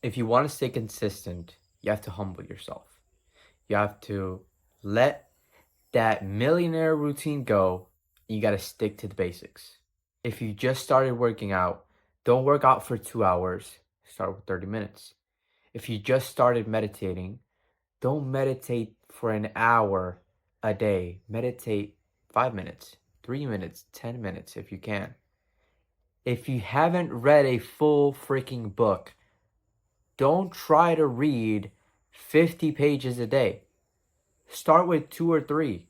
If you want to stay consistent, you have to humble yourself. You have to let that millionaire routine go. You got to stick to the basics. If you just started working out, don't work out for 2 hours. Start with 30 minutes. If you just started meditating, don't meditate for an hour a day. Meditate 5 minutes, 3 minutes, 10 minutes if you can. If you haven't read a full freaking book, don't try to read 50 pages a day. Start with 2 or 3.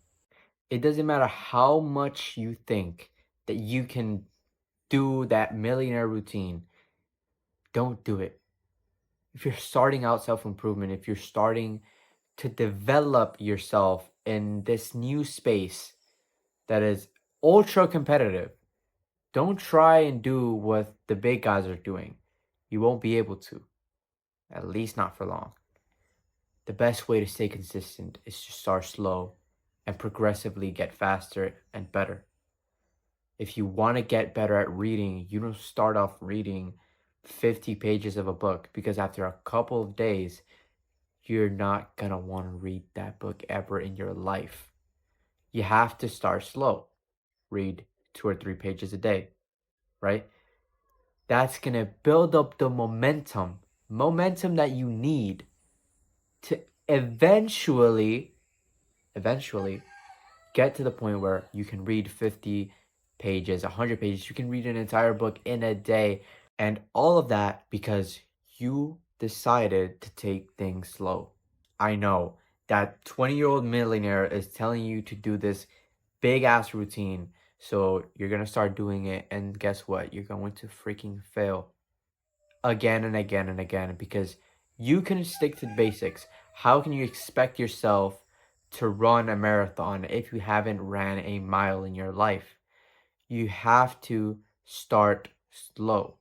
It doesn't matter how much you think that you can do that millionaire routine, don't do it. If you're starting out self improvement, if you're starting to develop yourself in this new space that is ultra competitive, don't try and do what the big guys are doing. You won't be able to, at least not for long. The best way to stay consistent is to start slow and progressively get faster and better. If you want to get better at reading, you don't start off reading 50 pages of a book, because after a couple of days, you're not going to want to read that book ever in your life. You have to start slow. Read 2 or 3 pages a day, right? That's going to build up the momentum that you need to eventually get to the point where you can read 50 pages, 100 pages. You can read an entire book in a day. And all of that because you decided to take things slow. I know that 20-year-old millionaire is telling you to do this big ass routine. So you're going to start doing it. And guess what? You're going to freaking fail again and again and again, because you can stick to the basics. How can you expect yourself to run a marathon if you haven't ran a mile in your life? You have to start slow.